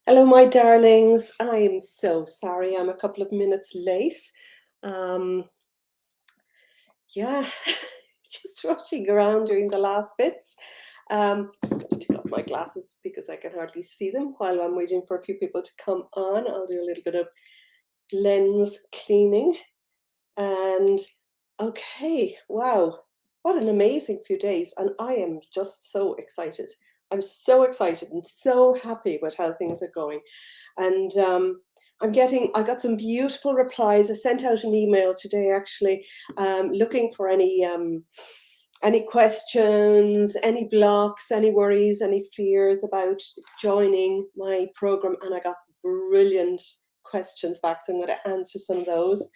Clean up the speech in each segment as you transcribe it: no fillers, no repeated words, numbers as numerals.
Hello, my darlings. I am so sorry I'm a couple of minutes late. Um, yeah, just rushing around doing the last bits. Just going to take off my glasses because I can hardly see them while I'm waiting for a few people to come on. I'll do a little bit of lens cleaning. And okay, wow, what an amazing few days. And I am just so excited. I'm so excited and so happy with how things are going. And I got some beautiful replies. I sent out an email today actually, looking for any questions, any blocks, any worries, any fears about joining my program. And I got brilliant questions back. So I'm going to answer some of those.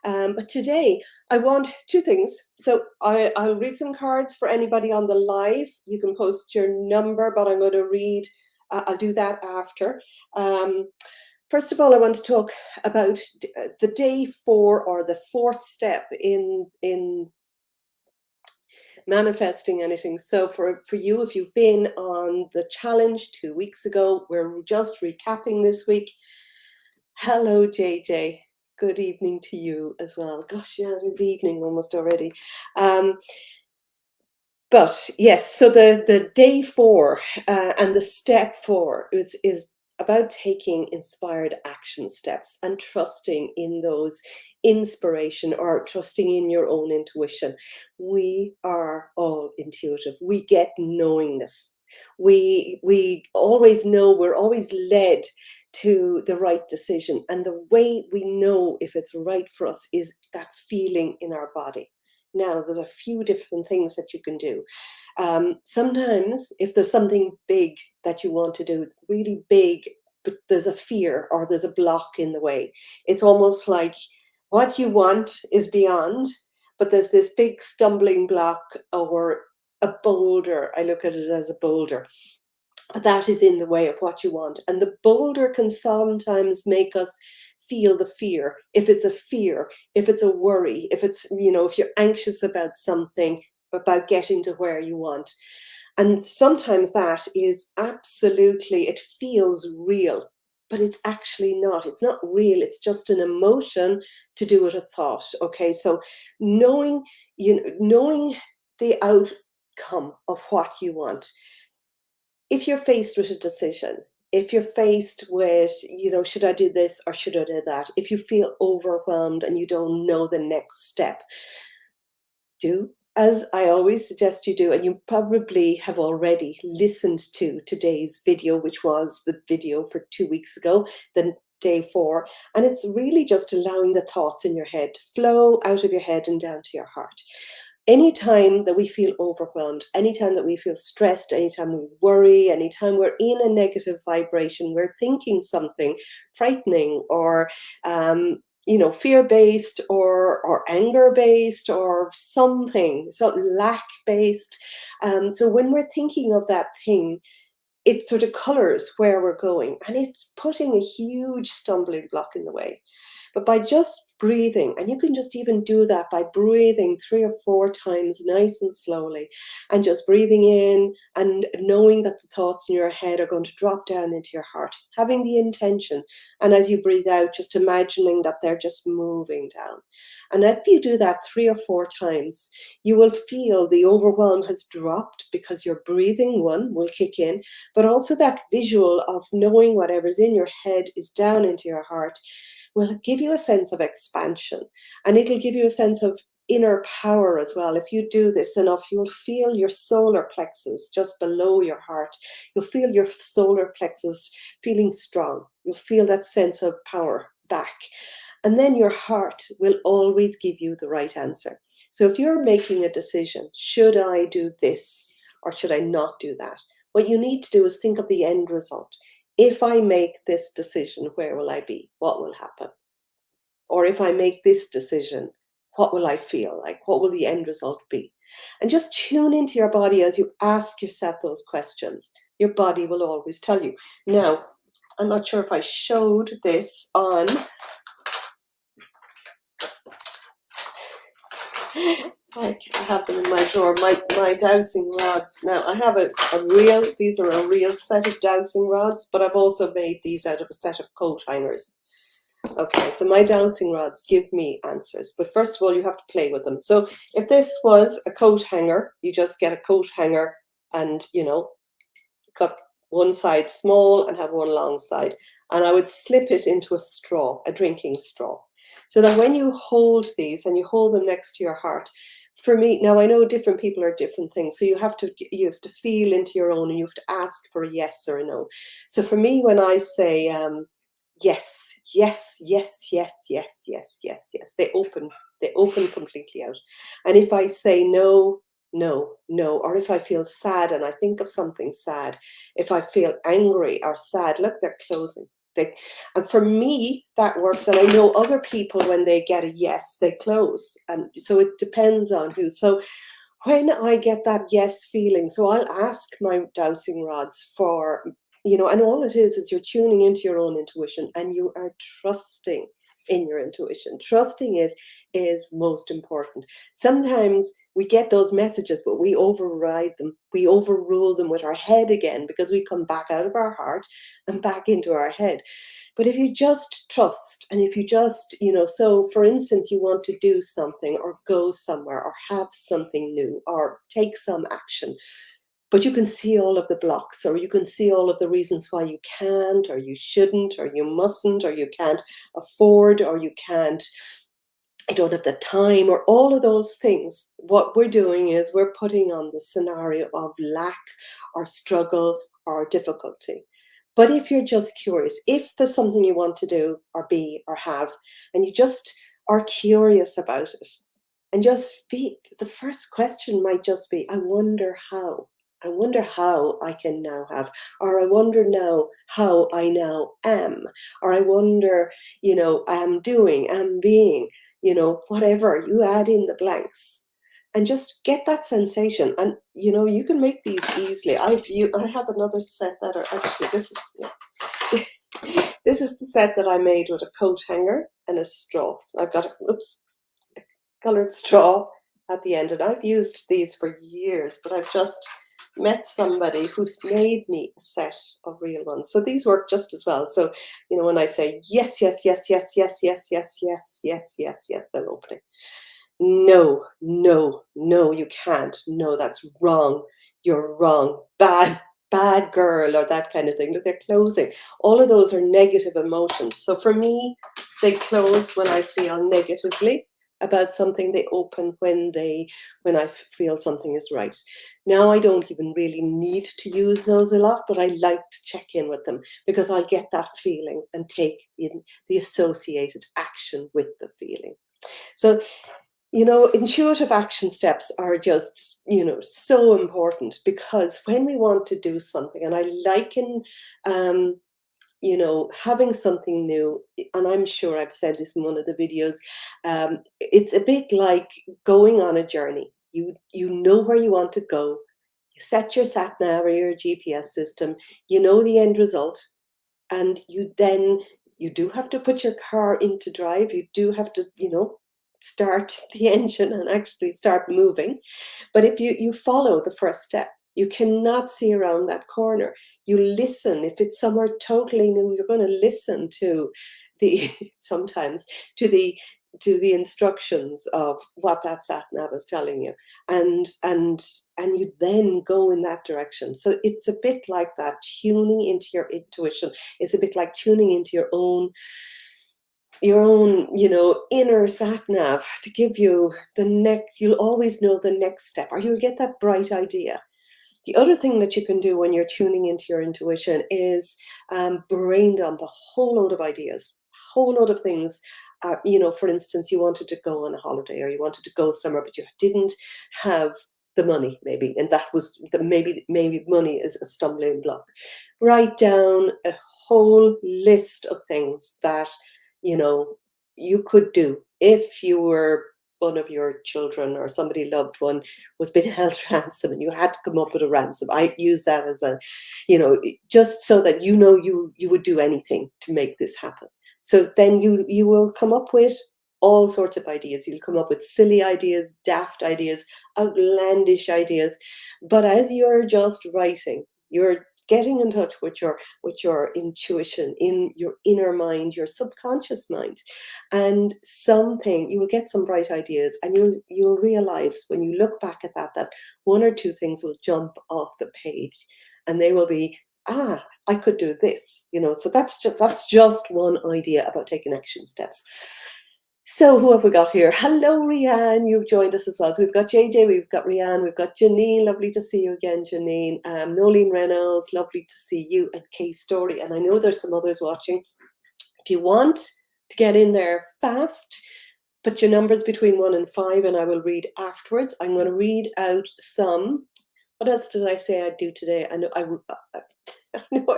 But today I want two things. So I'll read some cards for anybody on the live. You can post your number, but I'm going to read, I'll do that after. First of all, I want to talk about the day 4 or the 4th step in manifesting anything. So for you, if you've been on the challenge 2 weeks ago, we're just recapping this week. Hello, JJ. Good evening to you as well. Gosh, yeah, it is evening almost already. But yes, so the day 4 and the step 4 is about taking inspired action steps and trusting in those inspiration or trusting in your own intuition. We are all intuitive. We get knowingness. We always know, we're always led to the right decision. And the way we know if it's right for us is that feeling in our body. Now, there's a few different things that you can do. Sometimes, if there's something big that you want to do, really big, but there's a fear or there's a block in the way, it's almost like what you want is beyond, but there's this big stumbling block or a boulder. I look at it as a boulder that is in the way of what you want. And the boulder can sometimes make us feel the fear. If it's a fear, if it's a worry, if it's, if you're anxious about something, about getting to where you want. And sometimes that is absolutely, it feels real, but it's actually not. It's not real. It's just an emotion to do with a thought. Okay. So knowing, knowing the outcome of what you want, if you're faced with a decision, if you're faced with, should I do this or should I do that? If you feel overwhelmed and you don't know the next step, do as I always suggest you do. And you probably have already listened to today's video, which was the video for 2 weeks ago, the day 4. And it's really just allowing the thoughts in your head to flow out of your head and down to your heart. Anytime that we feel overwhelmed, anytime that we feel stressed, anytime we worry, anytime we're in a negative vibration, we're thinking something frightening or fear-based or anger-based or something, so lack-based. So when we're thinking of that thing, it sort of colors where we're going, and it's putting a huge stumbling block in the way. But by just breathing, and you can just even do that by breathing 3 or 4 times nice and slowly, and just breathing in and knowing that the thoughts in your head are going to drop down into your heart, having the intention. And as you breathe out, just imagining that they're just moving down. And if you do that 3 or 4 times, you will feel the overwhelm has dropped because your breathing, one, will kick in, but also that visual of knowing whatever's in your head is down into your heart will give you a sense of expansion, and it'll give you a sense of inner power as well. If you do this enough, you'll feel your solar plexus just below your heart. You'll feel your solar plexus feeling strong. You'll feel that sense of power back. And then your heart will always give you the right answer. So if you're making a decision, should I do this or should I not do that? What you need to do is think of the end result. If I make this decision, where will I be? What will happen? Or if I make this decision, what will I feel like? What will the end result be? And just tune into your body as you ask yourself those questions. Your body will always tell you. Now, I'm not sure if I showed this on. I have them in my drawer. My dowsing rods. Now I have a real. These are a real set of dowsing rods, but I've also made these out of a set of coat hangers. Okay, so my dowsing rods give me answers, but first of all, you have to play with them. So if this was a coat hanger, you just get a coat hanger and, cut one side small and have one long side. And I would slip it into a straw, a drinking straw. So that when you hold these and you hold them next to your heart, for me, now I know different people are different things. So you have to feel into your own and you have to ask for a yes or a no. So for me, when I say yes, yes, yes, yes, yes, yes, yes, yes, they open completely out. And if I say no, no, no, or if I feel sad and I think of something sad, if I feel angry or sad, look, they're closing. And for me, that works. And I know other people, when they get a yes, they close. And so it depends on who. So when I get that yes feeling, so I'll ask my dowsing rods for, and all it is you're tuning into your own intuition and you are trusting in your intuition. Trusting it is most important. Sometimes we get those messages, but we override them. We overrule them with our head again because we come back out of our heart and back into our head. But if you just trust and if you just, so for instance, you want to do something or go somewhere or have something new or take some action, but you can see all of the blocks or you can see all of the reasons why you can't or you shouldn't or you mustn't or you can't afford or I don't have the time or all of those things. What we're doing is we're putting on the scenario of lack or struggle or difficulty. But if you're just curious, if there's something you want to do or be or have, and you just are curious about it, and just be, the first question might just be, I wonder how. I wonder how I can now have, or I wonder now how I now am, or I wonder, am doing, am being, whatever, you add in the blanks and just get that sensation. And you can make these easily. I have another set that are actually, this is the set that I made with a coat hanger and a straw. So I've got a colored straw at the end, and I've used these for years, but I've just met somebody who's made me a set of real ones. So these work just as well. So, when I say yes, yes, yes, yes, yes, yes, yes, yes, yes, yes, yes, they're opening. No, no, no, you can't. No, that's wrong. You're wrong. Bad, bad girl, or that kind of thing. Look, they're closing. All of those are negative emotions. So for me, they close when I feel negatively about something. They open when I feel something is right. Now I don't even really need to use those a lot, but I like to check in with them because I'll get that feeling and take in the associated action with the feeling. So intuitive action steps are just, so important because when we want to do something, and I liken, having something new, and I'm sure I've said this in one of the videos, it's a bit like going on a journey. You know where you want to go. You set your sat nav or your GPS system. You know the end result, and you do have to put your car into drive. You do have to, start the engine and actually start moving. But if you follow the first step, you cannot see around that corner. You listen. If it's somewhere totally new, you're going to listen to the sometimes to the instructions of what that sat nav is telling you, and you then go in that direction. So it's a bit like that. Tuning into your intuition is a bit like tuning into your own inner sat nav to give you the next. You'll always know the next step, or you'll get that bright idea. The other thing that you can do when you're tuning into your intuition is brain dump a whole load of ideas, a whole load of things. For instance, you wanted to go on a holiday or you wanted to go somewhere, but you didn't have the money, maybe, and that was maybe money is a stumbling block. Write down a whole list of things that you know you could do if you were one of your children or somebody loved one was being held ransom and you had to come up with a ransom. I use that as a, just so that you would do anything to make this happen. So then you will come up with all sorts of ideas. You'll come up with silly ideas, daft ideas, outlandish ideas. But as you're just writing, you're getting in touch with your intuition, in your inner mind, your subconscious mind. And something, you will get some bright ideas, and you'll realize when you look back at that, that one or two things will jump off the page, and they will be, ah, I could do this, you know. So that's just one idea about taking action steps. So who have we got here? Hello, Rianne. You've joined us as well. So we've got JJ, we've got Rianne, we've got Janine. Lovely to see you again, Janine. Nolene Reynolds, lovely to see you, and Kay Story. And I know there's some others watching. If you want to get in there fast, put your numbers between 1 and 5, and I will read afterwards. I'm going to read out some. What else did I say I'd do today? I know I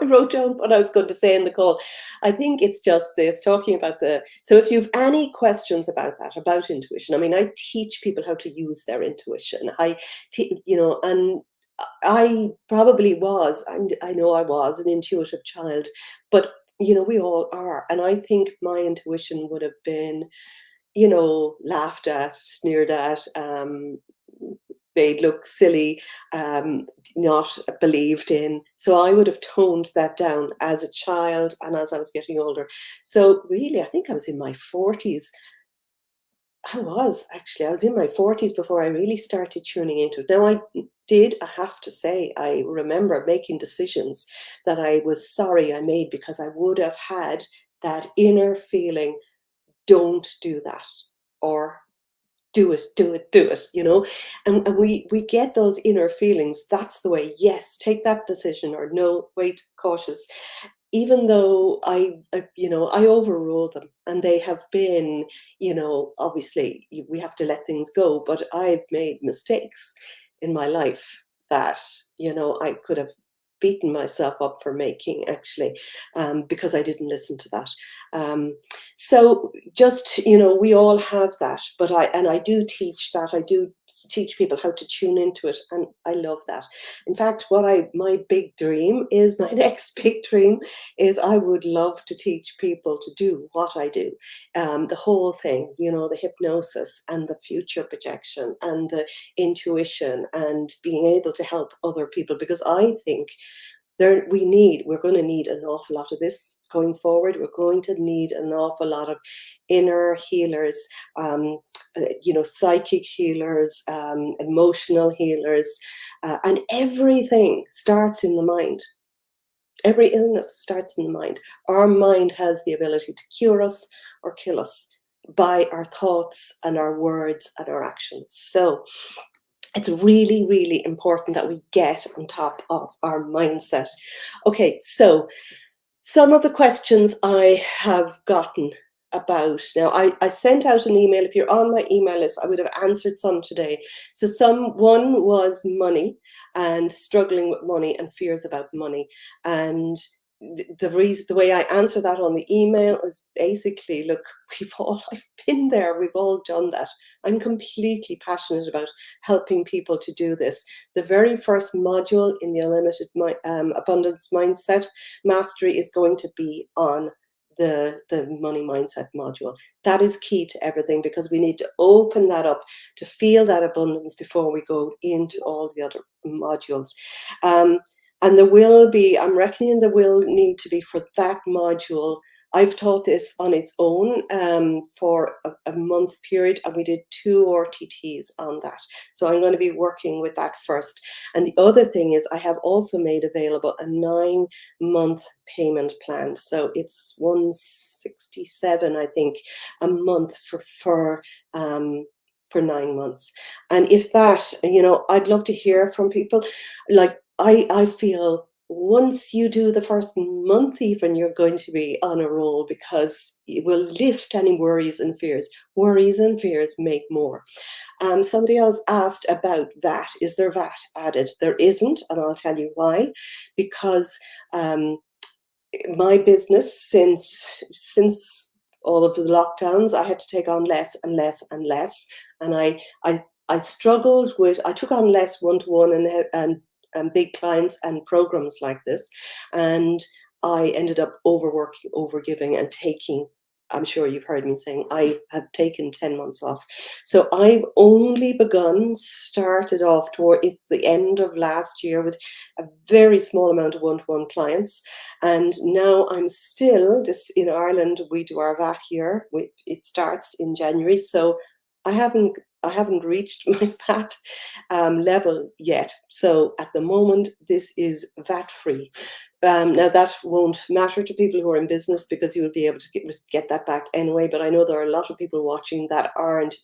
wrote down what I was going to say in the call. I think it's just this, talking about so if you've any questions about that, about intuition, I mean, I teach people how to use their intuition. And I probably was, and I know I was an intuitive child, but, we all are. And I think my intuition would have been, laughed at, sneered at, they'd look silly, not believed in. So I would have toned that down as a child and as I was getting older. So really, I think I was in my 40s. I was in my 40s before I really started tuning into it. Now, I have to say, I remember making decisions that I was sorry I made, because I would have had that inner feeling, don't do that, or do it, do it, do it, and we get those inner feelings. That's the way. Yes, take that decision, or no, wait, cautious. Even though I overrule them, and they have been, obviously we have to let things go, but I've made mistakes in my life that, I could have beaten myself up for making, actually, because I didn't listen to that. So just, we all have that, but I do teach that. I do teach people how to tune into it, and I love that. In fact, my big dream is, my next big dream is, I would love to teach people to do what I do. The whole thing, the hypnosis and the future projection and the intuition, and being able to help other people, because I think we're going to need an awful lot of this going forward. We're going to need an awful lot of inner healers, psychic healers, emotional healers, and everything starts in the mind. Every illness starts in the mind. Our mind has the ability to cure us or kill us by our thoughts and our words and our actions. So it's really, really important that we get on top of our mindset. Okay, so some of the questions I have gotten about. Now, I sent out an email. If you're on my email list, I would have answered some today. So one was money, and struggling with money and fears about money. And the way I answer that on the email is basically, look, I've been there, we've all done that. I'm completely passionate about helping people to do this. The very first module in the Unlimited Abundance Mindset Mastery is going to be on the money mindset module. That is key to everything, because we need to open that up to feel that abundance before we go into all the other modules. And I'm reckoning there will need to be, for that module, I've taught this on its own for a month period, and we did 2 RTTs on that. So I'm going to be working with that first. And the other thing is, I have also made available a 9-month payment plan. So it's $167, I think, a month for 9 months. And if that, I'd love to hear from people. Like, I feel once you do the first month, even, you're going to be on a roll, because it will lift any worries and fears. Worries and fears make more. Somebody else asked about VAT. Is there VAT added? There isn't, and I'll tell you why. Because my business, since all of the lockdowns, I had to take on less and less and less, and I struggled with. I took on less one-to-one and big clients and programs like this, and I ended up overworking, overgiving, and taking I'm sure you've heard me saying I have taken 10 months off. So I've only started off toward it's the end of last year with a very small amount of one-to-one clients. And now I'm still this in Ireland, we do our VAT year. It starts in January. So I haven't I haven't reached my VAT level yet. So at the moment, this is VAT free. Now that won't matter to people who are in business because you will be able to get that back anyway. But I know there are a lot of people watching that aren't,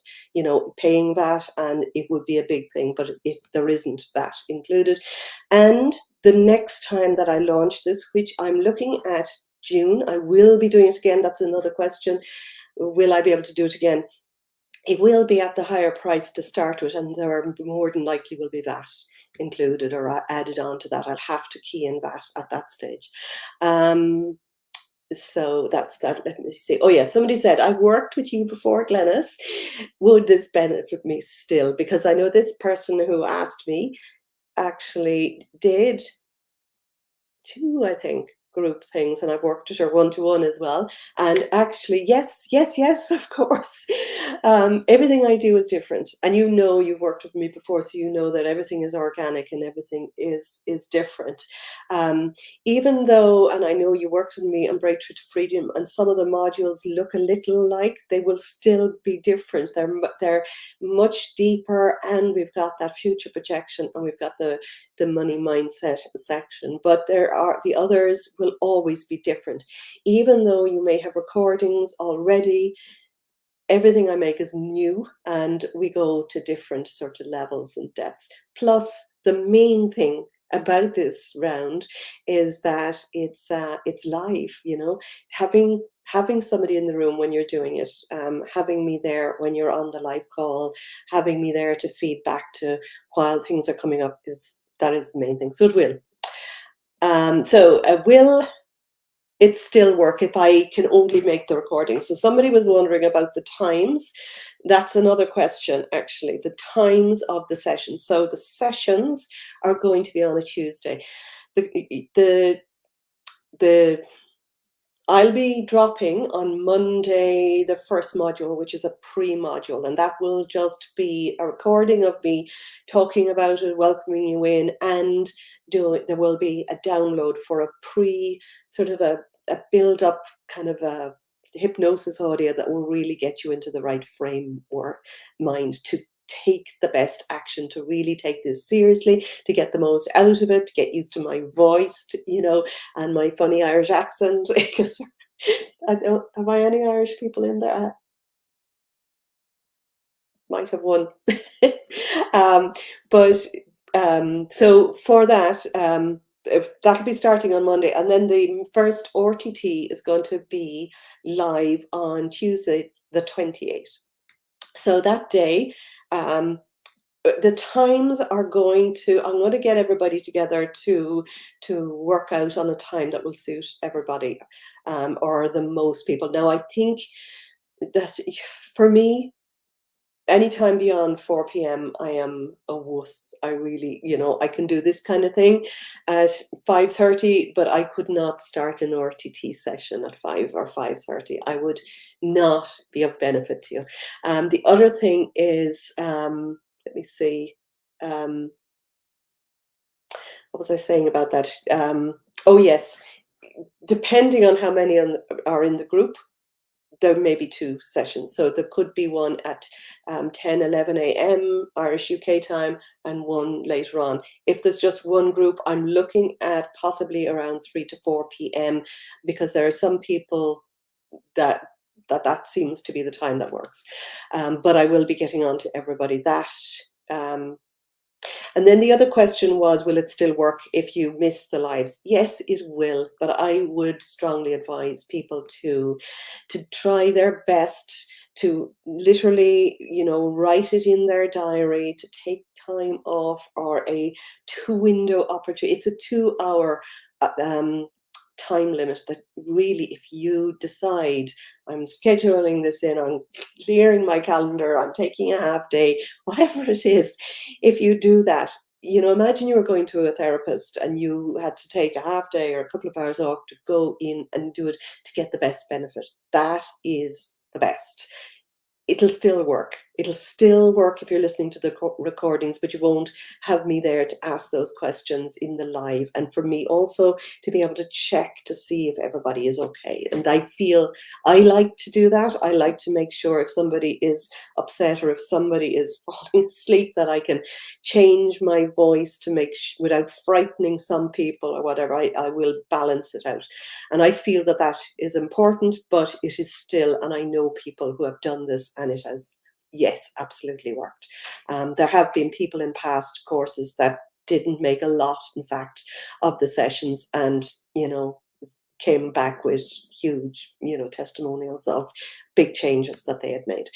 paying VAT, and it would be a big thing. But there isn't VAT included. And the next time that I launch this, which I'm looking at June, I will be doing it again. That's another question. Will I be able to do it again? It will be at the higher price to start with, and there are more than likely will be VAT included or added on to that. I'll have to key in VAT at that stage. So that's that. Let me see. Oh yeah, somebody said, I've worked with you before, Glenys. Would this benefit me still? Because I know this person who asked me actually did two, I think, group things, and I've worked with her one-to-one as well. And actually, yes, of course. Everything I do is different. And you've worked with me before, so you know that everything is organic and everything is different. Even though, and I know you worked with me on Breakthrough to Freedom, and some of the modules look a little like, they will still be different. They're much deeper, and we've got that future projection, and we've got the money mindset section, but the others will always be different. Even though you may have recordings already, everything I make is new, and we go to different sort of levels and depths. Plus, the main thing about this round is that it's live. Having somebody in the room when you're doing it, having me there when you're on the live call, having me there to feed back to while things are coming up is the main thing. So it will. Will it still work if I can only make the recording? So somebody was wondering about the times. That's another question, actually, the times of the sessions. So the sessions are going to be on a Tuesday. I'll be dropping on Monday the first module, which is a pre-module, and that will just be a recording of me talking about it, welcoming you in, and there will be a download for a sort of a build-up kind of a hypnosis audio that will really get you into the right frame or mind to take the best action, to really take this seriously, to get the most out of it, to get used to my voice, and my funny Irish accent. Because have I any Irish people in there? I might have one. But so for that, that'll be starting on Monday, and then the first RTT is going to be live on Tuesday, the 28th. So that day, the times are I'm going to get everybody together to work out on a time that will suit everybody, or the most people. Now, I think that for me, anytime beyond 4 p.m., I am a wuss. I really, I can do this kind of thing at 5:30, but I could not start an RTT session at 5 or 5:30. I would not be of benefit to you. The other thing is, let me see. What was I saying about that? Oh, yes. Depending on how many are in the group, there may be two sessions. So there could be one at 10, 11 a.m. Irish UK time, and one later on. If there's just one group, I'm looking at possibly around 3 to 4 p.m. because there are some people that seems to be the time that works. But I will be getting on to everybody that. And then the other question was, will it still work if you miss the lives? Yes, it will, but I would strongly advise people to try their best to literally, write it in their diary, to take time off, or a 2-window opportunity. It's a 2-hour time limit that really, if you decide, I'm scheduling this in, I'm clearing my calendar, I'm taking a half day, whatever it is, if you do that, imagine you were going to a therapist and you had to take a half day or a couple of hours off to go in and do it to get the best benefit. That is the best. It'll still work. It'll still work if you're listening to the recordings, but you won't have me there to ask those questions in the live. And for me also to be able to check to see if everybody is okay. And I feel I like to do that. I like to make sure if somebody is upset or if somebody is falling asleep, that I can change my voice to without frightening some people or whatever. I will balance it out. And I feel that that is important, but it is still, and I know people who have done this and it has, yes, absolutely worked. There have been people in past courses that didn't make a lot, in fact, of the sessions and, came back with huge, testimonials of big changes that they had made.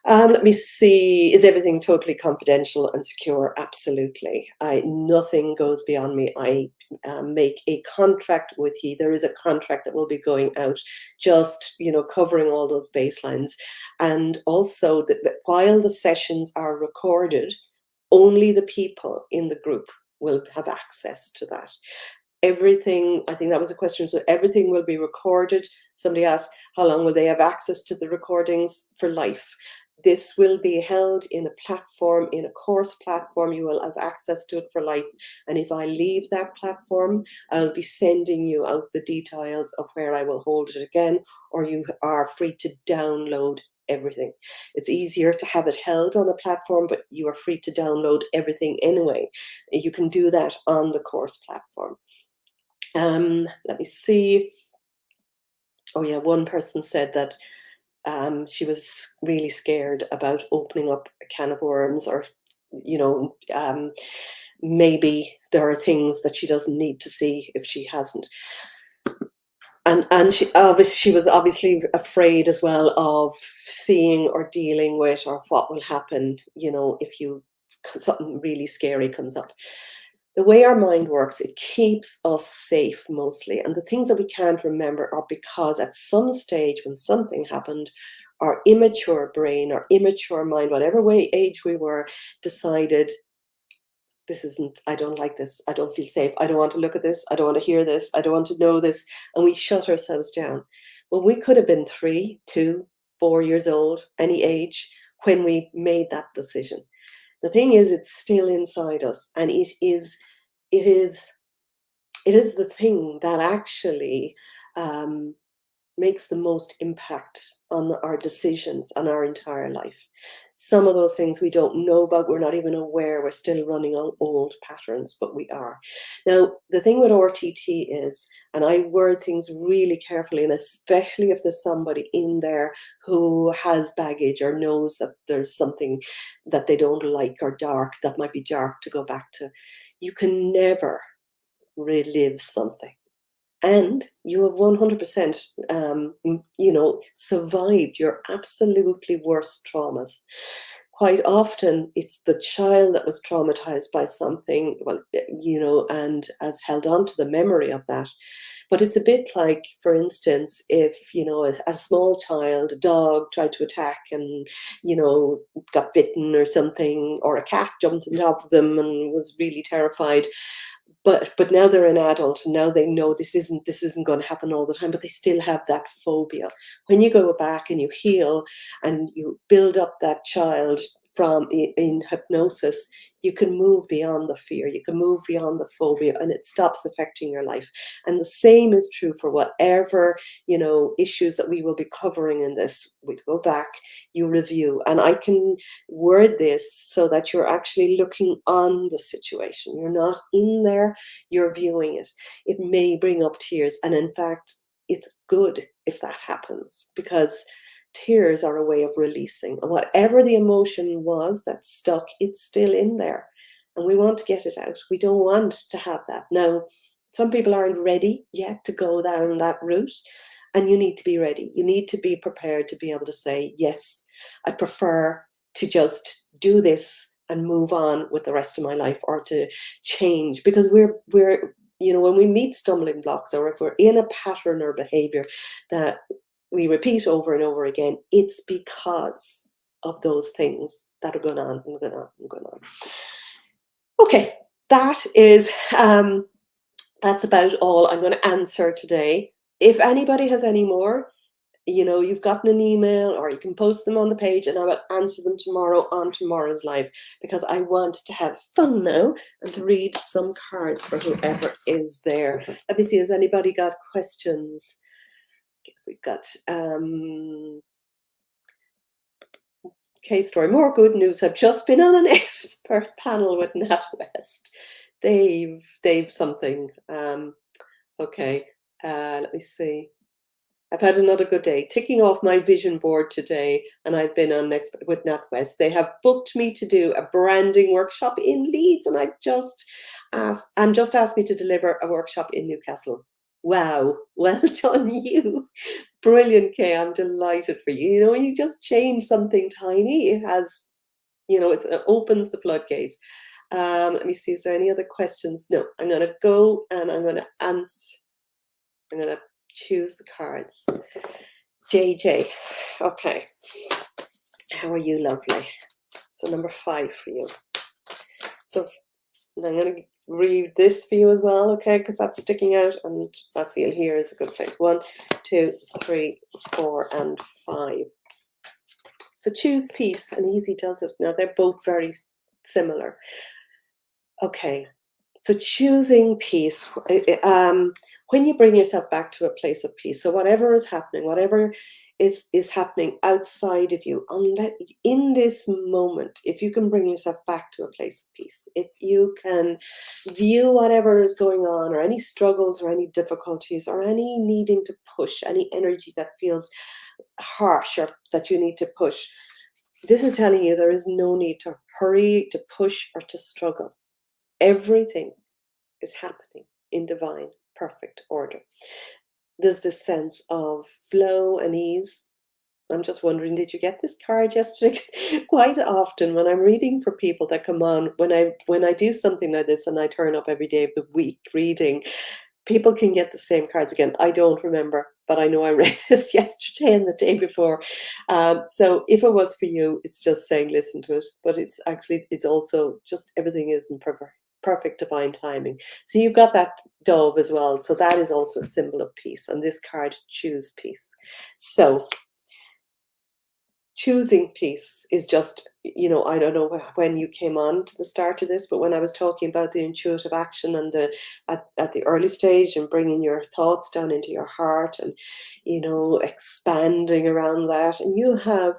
Let me see. Is everything totally confidential and secure? Absolutely. Nothing goes beyond me. I make a contract with you. There is a contract that will be going out, just covering all those baselines, and also that while the sessions are recorded, only the people in the group will have access to that. Everything, I think that was a question, so everything will be recorded. Somebody asked, how long will they have access to the recordings? For life. This will be held in a platform, in a course platform. You will have access to it for life. And if I leave that platform, I'll be sending you out the details of where I will hold it again, or you are free to download everything. It's easier to have it held on a platform, but you are free to download everything anyway. You can do that on the course platform. Let me see. Oh yeah, one person said that she was really scared about opening up a can of worms, or maybe there are things that she doesn't need to see if she hasn't. And she was obviously afraid as well of seeing or dealing with, or what will happen, if something really scary comes up. The way our mind works, it keeps us safe mostly. And the things that we can't remember are because at some stage when something happened, our immature brain, our immature mind, whatever age we were, decided, I don't like this, I don't feel safe, I don't want to look at this, I don't want to hear this, I don't want to know this. And we shut ourselves down. Well, we could have been 3, 2, 4 years old, any age, when we made that decision. The thing is, it's still inside us, and it is the thing that actually makes the most impact on our decisions, on our entire life. Some of those things we don't know about, we're not even aware, we're still running on old patterns, but we are. Now, the thing with RTT is, and I word things really carefully, and especially if there's somebody in there who has baggage or knows that there's something that they don't like or dark, that might be dark to go back to, you can never relive something. And you have 100%, survived your absolutely worst traumas. Quite often, it's the child that was traumatized by something, and has held on to the memory of that. But it's a bit like, for instance, if, a small child, a dog tried to attack and, got bitten or something, or a cat jumped on top of them and was really terrified. But now they're an adult, and now they know this isn't going to happen all the time, but they still have that phobia. When you go back and you heal and you build up that child in hypnosis, you can move beyond the fear, you can move beyond the phobia, and it stops affecting your life. And the same is true for whatever, issues that we will be covering in this. We go back, you review, and I can word this so that you're actually looking on the situation. You're not in there, you're viewing it. It may bring up tears, and in fact, it's good if that happens, because tears are a way of releasing. And whatever the emotion was that stuck, it's still in there. And we want to get it out. We don't want to have that. Now, some people aren't ready yet to go down that route. And you need to be ready. You need to be prepared to be able to say, yes, I prefer to just do this and move on with the rest of my life, or to change. Because we're when we meet stumbling blocks, or if we're in a pattern or behavior that we repeat over and over again, it's because of those things that are going on and going on and going on. Okay, that is that's about all I'm going to answer today. If anybody has any more, you've gotten an email or you can post them on the page and I will answer them tomorrow on tomorrow's live, because I want to have fun now and to read some cards for whoever is there. Let me see, has anybody got questions? We've got case story, more good news. I've just been on an expert panel with NatWest. They've something. Okay, let me see. I've had another good day, ticking off my vision board today, and I've been on next with NatWest. They have booked me to do a branding workshop in Leeds, and just asked me to deliver a workshop in Newcastle. Wow, well done you. Brilliant, Kay. I'm delighted for you. When you just change something tiny, it has, it opens the floodgate. Let me see, is there any other questions? No, I'm going to go and I'm going to answer. I'm going to choose the cards. JJ, okay. How are you, lovely? So number 5 for you. So I'm going to read this for you as well, okay? Because that's sticking out, and I feel here is a good place. 1, 2, 3, 4, and 5. So choose peace, and easy does it. Now they're both very similar. Okay, so choosing peace. When you bring yourself back to a place of peace, so whatever is happening, whatever is happening outside of you, in this moment, if you can bring yourself back to a place of peace, if you can view whatever is going on, or any struggles or any difficulties or any needing to push, any energy that feels harsh or that you need to push, this is telling you there is no need to hurry, to push, or to struggle. Everything is happening in divine, perfect order. There's this sense of flow and ease. I'm just wondering, did you get this card yesterday? Quite often when I'm reading for people that come on, when I do something like this and I turn up every day of the week reading, people can get the same cards again. I don't remember, but I know I read this yesterday and the day before. So if it was for you, it's just saying listen to it. But it's also just everything is in perfect divine timing. So you've got that dove as well. So that is also a symbol of peace. And this card, choose peace. So choosing peace is just, I don't know when you came on to the start of this, but when I was talking about the intuitive action and at the early stage and bringing your thoughts down into your heart and, expanding around that. And you have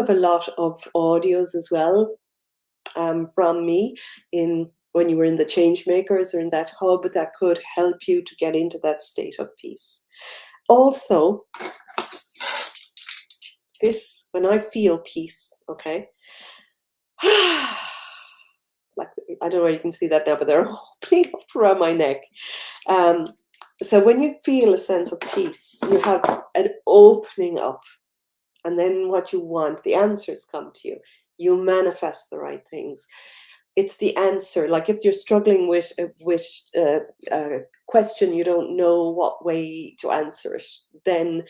a lot of audios as well from me when you were in the change makers or in that hub that could help you to get into that state of peace. Also, when I feel peace, okay, like, I don't know if you can see that now, but they're opening up around my neck. So when you feel a sense of peace, you have an opening up, and then what you want, the answers come to you. You manifest the right things. It's the answer. Like if you're struggling with a question, you don't know what way to answer it, then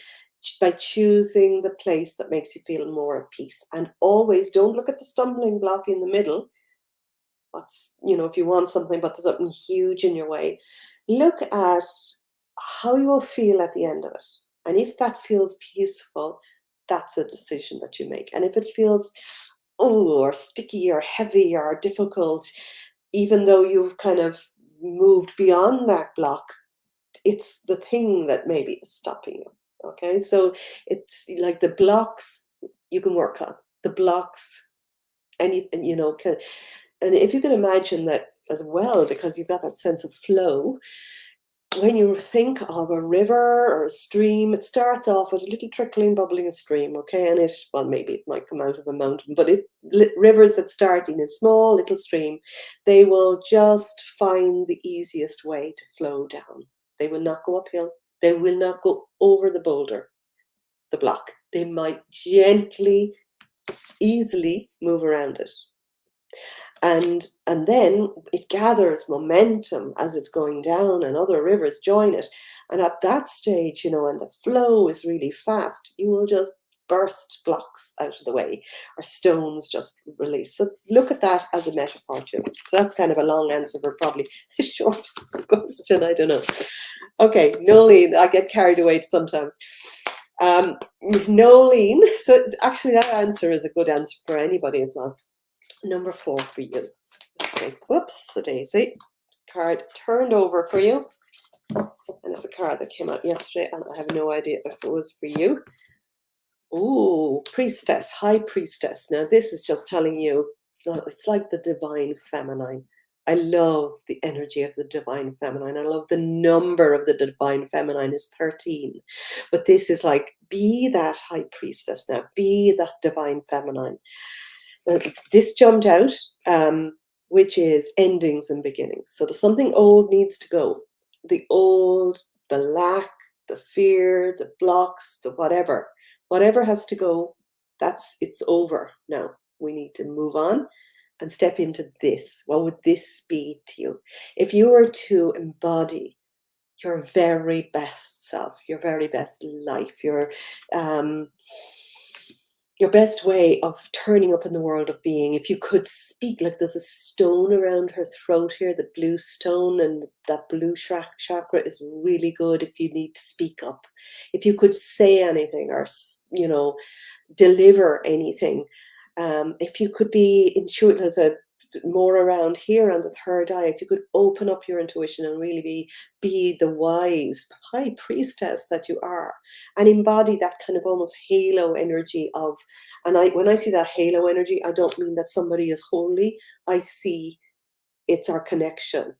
by choosing the place that makes you feel more at peace. And always don't look at the stumbling block in the middle. If you want something but there's something huge in your way, look at how you will feel at the end of it. And if that feels peaceful, that's a decision that you make. And if it feels or sticky or heavy or difficult, even though you've kind of moved beyond that block, it's the thing that maybe is stopping you. Okay, so it's like the blocks you can work on. The blocks, anything, and if you can imagine that as well, because you've got that sense of flow, when you think of a river or a stream, it starts off with a little trickling, bubbling stream, okay? And maybe it might come out of a mountain, but if rivers that start in a small little stream, they will just find the easiest way to flow down. They will not go uphill. They will not go over the boulder, the block. They might gently, easily move around it. And then it gathers momentum as it's going down and other rivers join it. And at that stage, when the flow is really fast, you will just burst blocks out of the way, or stones just release. So look at that as a metaphor too. So that's kind of a long answer for probably a short question. I don't know. Okay, Nolene, I get carried away sometimes. Nolene, so actually that answer is a good answer for anybody as well. Number 4 for you. Okay, whoops, a daisy. Card turned over for you. And it's a card that came out yesterday, and I have no idea if it was for you. Ooh, priestess, high priestess. Now this is just telling you, it's like the divine feminine. I love the energy of the divine feminine. I love the number of the divine feminine is 13. But this is like, be that high priestess now. Be that divine feminine. This jumped out, which is endings and beginnings. So there's something old needs to go. The old, the lack, the fear, the blocks, the whatever. Whatever has to go, it's over now. We need to move on and step into this. What would this be to you? If you were to embody your very best self, your very best life, your best way of turning up in the world of being, if you could speak, like there's a stone around her throat here, the blue stone, and that blue chakra is really good if you need to speak up. If you could say anything or, deliver anything. If you could be intuitive, there's a more around here on the third eye, if you could open up your intuition and really be the wise high priestess that you are, and embody that kind of almost halo energy of, and when I see that halo energy, I don't mean that somebody is holy. I see it's our connection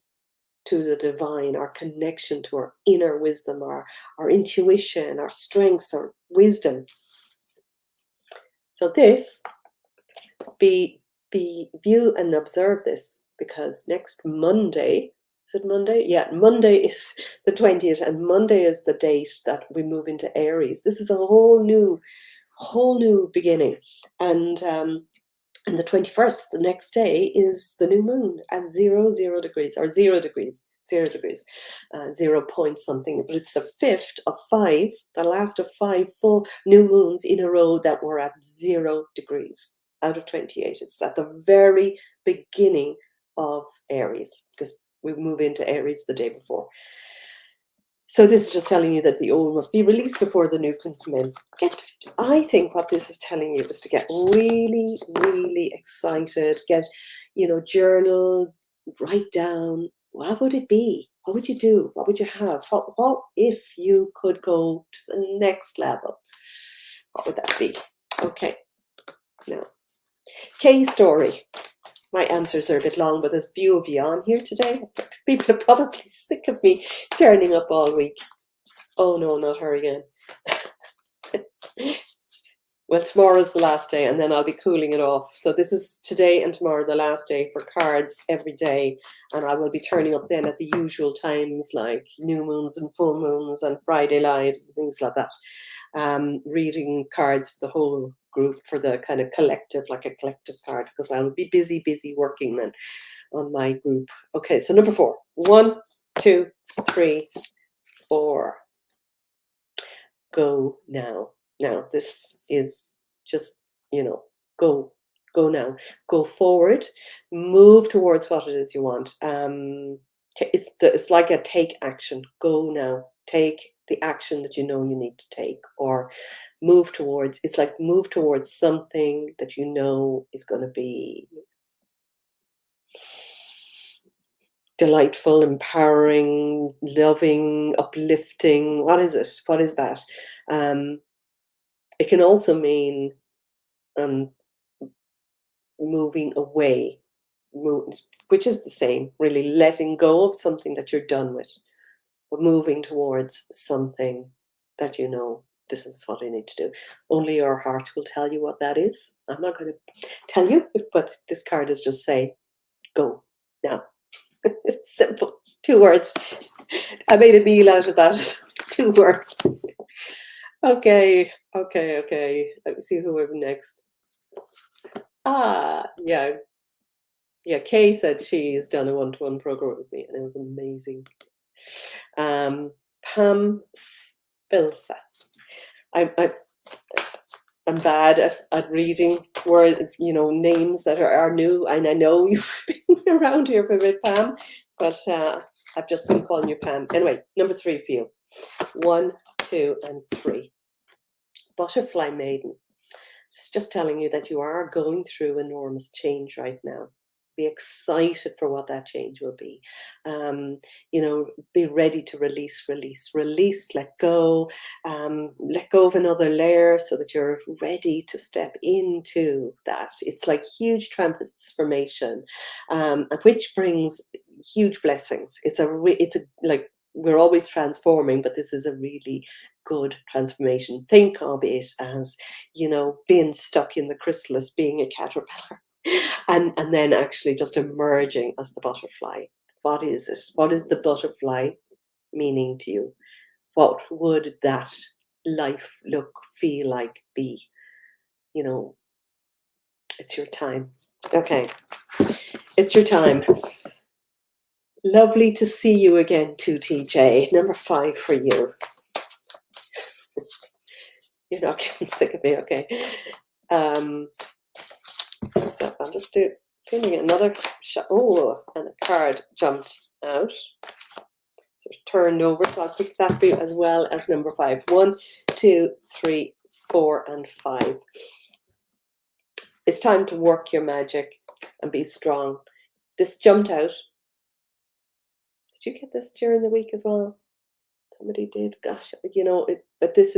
to the divine, our connection to our inner wisdom, our intuition, our strengths, our wisdom. So this, view and observe this, because next Monday, is it Monday? Yeah, Monday is the 20th, and Monday is the date that we move into Aries. This is a whole new beginning. And the 21st, the next day, is the new moon at 0 degrees, or 0 degrees. 0 point something, but it's the 5th of 5, the last of 5 full new moons in a row that were at 0 degrees out of 28. It's at the very beginning of Aries, because we move into Aries the day before. So this is just telling you that the old must be released before the new can come in. I think what this is telling you is to get really, really excited. Get, journal, write down. What would it be? What would you do? What would you have? What if you could go to the next level? What would that be? Okay. Now, K story. My answers are a bit long, but there's a few of you on here today. People are probably sick of me turning up all week. Oh no, not her again. Well, tomorrow's the last day, and then I'll be cooling it off. So this is today and tomorrow the last day for cards every day, and I will be turning up then at the usual times, like new moons and full moons and Friday lives and things like that. Reading cards for the whole group, for the kind of collective, like a collective card, because I'll be busy working then on my group. Okay, so number 4. 1, 2, 3, 4. Go now. Now, this is just, go now. Go forward. Move towards what it is you want. It's like a take action. Go now. Take the action that you know you need to take, or move towards. It's like move towards something that you know is going to be delightful, empowering, loving, uplifting. What is it? What is that? It can also mean moving away, which is the same, really letting go of something that you're done with, but moving towards something that you know, this is what I need to do. Only your heart will tell you what that is. I'm not going to tell you, but this card is just saying, go now. It's simple. 2 words. I made a meal out of that. 2 words. Okay. Let me see who we have next. Yeah. Kay said she's done a one-to-one program with me, and it was amazing. Pam Spilsa. I'm bad at reading word, names that are new, and I know you've been around here for a bit, Pam, but I've just been calling you Pam. Anyway, number 3 for you. 1, 2, and 3. Butterfly maiden. It's just telling you that you are going through enormous change right now. Be excited for what that change will be. Um, be ready to release, let go of another layer so that you're ready to step into that. It's like huge transformation, which brings huge blessings. Like we're always transforming, but this is a really good transformation. Think of it as being stuck in the chrysalis, being a caterpillar, and then actually just emerging as the butterfly. What is it? What is the butterfly meaning to you? What would that life look, feel like, be? It's your time. Okay, it's your time. Lovely to see you again too, TJ. Number 5 for you. You're not getting sick of me, okay? So I'll just feeling another shot. Oh, and a card jumped out. So it's turned over. So I'll pick that for you as well as number 5. 1, 2, 3, 4, and 5. It's time to work your magic and be strong. This jumped out. Did you get this during the week as well? Somebody did. Gosh, but this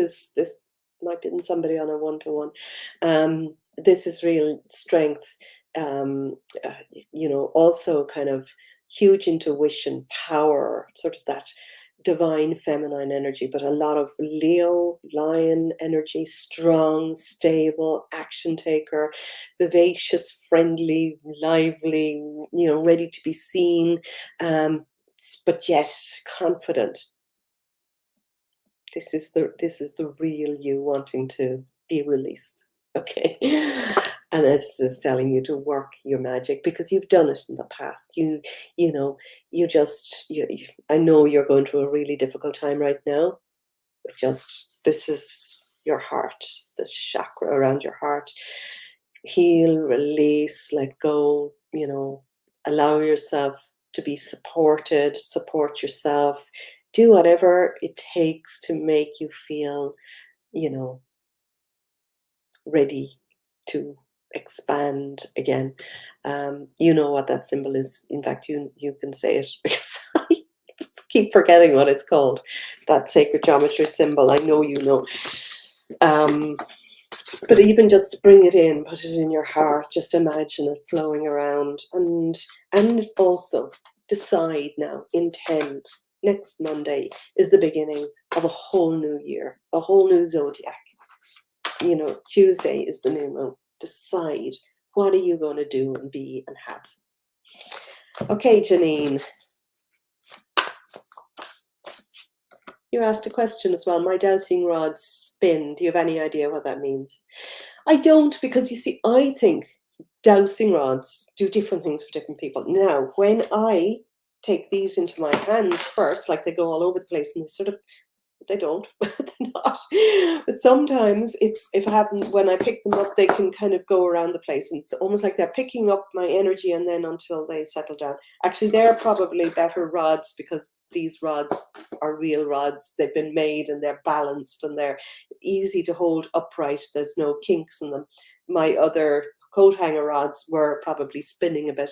might be somebody on a 1-to-1. This is real strength. Also kind of huge intuition, power, sort of that divine feminine energy, but a lot of Leo, lion energy, strong, stable, action taker, vivacious, friendly, lively, ready to be seen, but yet confident. This is the real you wanting to be released. Okay. And this is telling you to work your magic because you've done it in the past. I know you're going through a really difficult time right now, but this is your heart, the chakra around your heart. Heal, release, let go, allow yourself to be supported, support yourself, do whatever it takes to make you feel, ready to expand again. You know what that symbol is. In fact, you can say it because I keep forgetting what it's called. That sacred geometry symbol. I know you know. But even just bring it in, put it in your heart, just imagine it flowing around, and also decide now, intend. Next Monday is the beginning of a whole new year, a whole new zodiac. Tuesday is the new moon. Decide, what are you going to do and be and have? Okay, Janine. You asked a question as well. My dowsing rods spin. Do you have any idea what that means? I don't, because you see, I think dowsing rods do different things for different people. Now, when I take these into my hands first, like they go all over the place and they don't, they're not. But sometimes if it happens, when I pick them up, they can kind of go around the place. And it's almost like they're picking up my energy and then until they settle down. Actually, they're probably better rods because these rods are real rods. They've been made and they're balanced and they're easy to hold upright. There's no kinks in them. My other coat hanger rods were probably spinning a bit.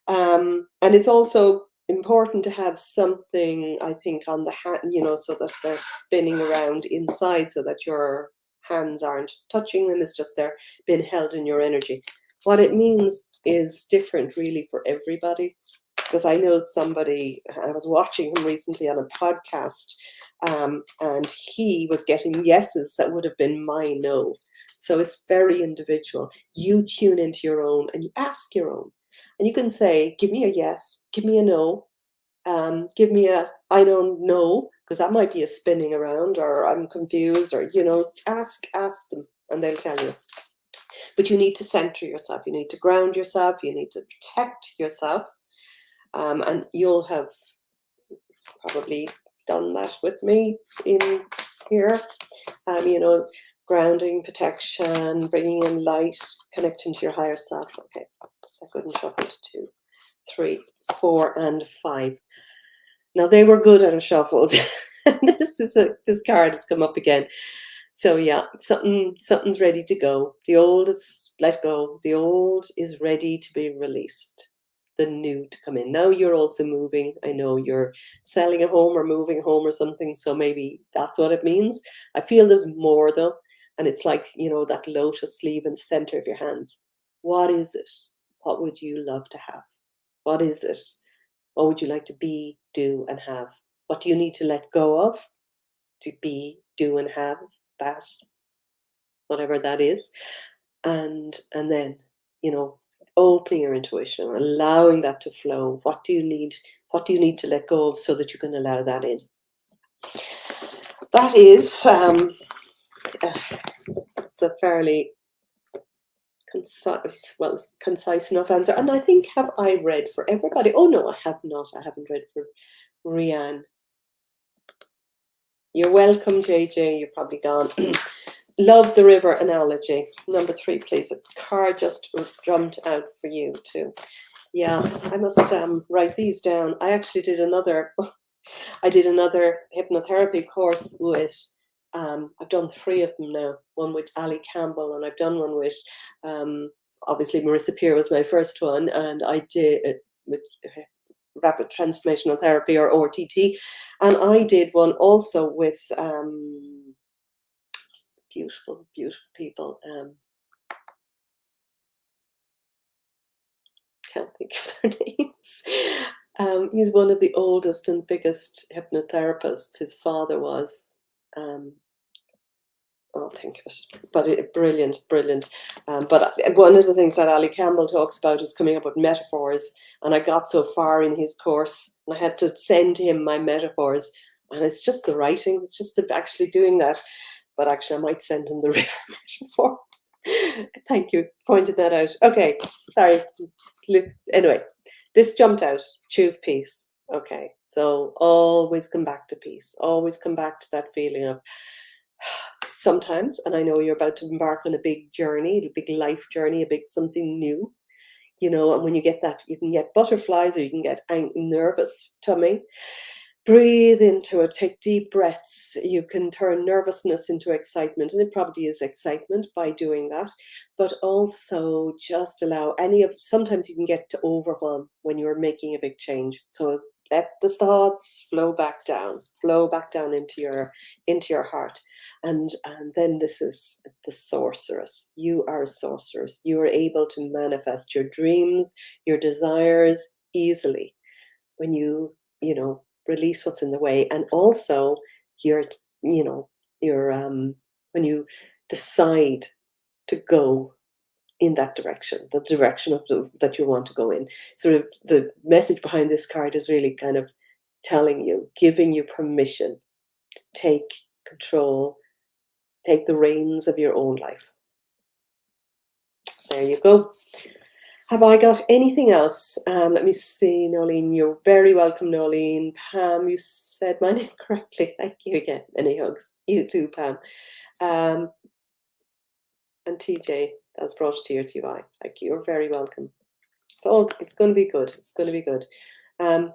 And it's also important to have something, I think, on the hand, so that they're spinning around inside so that your hands aren't touching them. It's just they're being held in your energy. What it means is different really for everybody. Because I know somebody, I was watching him recently on a podcast, and he was getting yeses that would have been my no. So it's very individual. You tune into your own and you ask your own. And you can say, give me a yes, give me a no, give me a I don't know, because that might be a spinning around or I'm confused or, ask them and they'll tell you. But you need to center yourself. You need to ground yourself. You need to protect yourself. And you'll have probably done that with me in here. grounding, protection, bringing in light, connecting to your higher self. Okay, I couldn't shuffle to 2, 3, 4, and 5. Now they were good unshuffled. This card has come up again. So yeah, something's ready to go. The old is let go. The old is ready to be released. The new to come in. Now you're also moving. I know you're selling a home or moving home or something. So maybe that's what it means. I feel there's more though. And it's like, that lotus sleeve in the center of your hands. What is it? What would you love to have? What is it? What would you like to be, do, and have? What do you need to let go of to be, do, and have that, whatever that is? And then, opening your intuition, allowing that to flow. What do you need? What do you need to let go of so that you can allow that in? That is, it's a fairly concise enough answer. And I think, have I read for everybody? Oh no, I have not. I haven't read for Rianne. You're welcome, JJ. You're probably gone. Love the river analogy. Number 3, please. A card just jumped out for you too. Yeah, I must write these down. I actually did another. I did another hypnotherapy course with. I've done 3 of them now. One with Ali Campbell, and I've done one with. Obviously, Marissa Peer was my first one, and I did it with rapid transformational therapy, or RTT, and I did one also with beautiful people. Can't think of their names. He's one of the oldest and biggest hypnotherapists. His father was. I'll think of it. But brilliant. But one of the things that Ali Campbell talks about is coming up with metaphors. And I got so far in his course, and I had to send him my metaphors. And it's just the writing. It's just actually doing that. But actually, I might send him the river metaphor. Thank you. Pointed that out. Okay. Sorry. Anyway, this jumped out. Choose peace. Okay. So always come back to peace. Always come back to that feeling of sometimes, and I know you're about to embark on a big journey, a big life journey, a big something new, and when you get that, you can get butterflies or you can get nervous tummy. Breathe into it, take deep breaths. You can turn nervousness into excitement, and it probably is excitement by doing that, but also just allow sometimes you can get to overwhelm when you're making a big change. So let the thoughts flow back down into your heart. And then this is the sorceress. You are a sorceress. You are able to manifest your dreams, your desires easily when you release what's in the way. And also when you decide to go in that direction, the direction that you want to go in. Sort of the message behind this card is really kind of telling you, giving you permission to take control, take the reins of your own life. There you go. Have I got anything else? Let me see, Nolene. You're very welcome, Nolene. Pam, you said my name correctly. Thank you again. Many hugs. You too, Pam. And TJ, that's brought a tear to your eye. Thank you. You're very welcome. It's going to be good. It's going to be good. I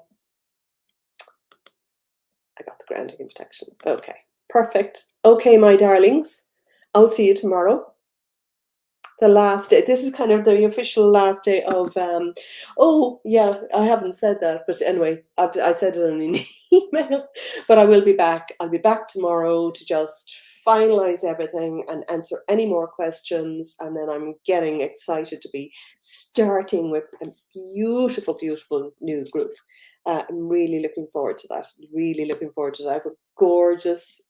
got the grounding and protection. Okay, perfect. Okay, my darlings. I'll see you tomorrow. The last day. This is kind of the official last day of. Oh yeah, I haven't said that, but anyway, I said it in an email. But I will be back. I'll be back tomorrow to just finalize everything and answer any more questions. And then I'm getting excited to be starting with a beautiful new group. I'm really looking forward to that. Really looking forward to that. I have a gorgeous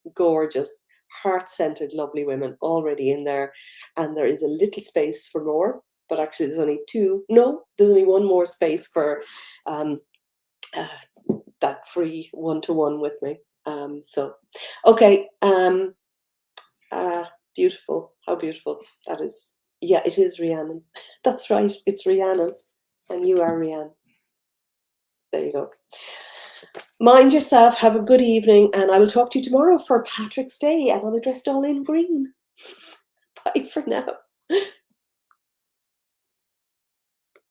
heart-centered, lovely women already in there, and there is a little space for more, but actually there's only one more space for that free one-to-one with me. Okay, beautiful. How beautiful that is. Yeah, it is Rhiannon. That's right, it's Rhiannon, and you are Rhiannon. There you go. Mind yourself, have a good evening, and I will talk to you tomorrow for Patrick's Day, and I'll be dressed all in green. Bye for now.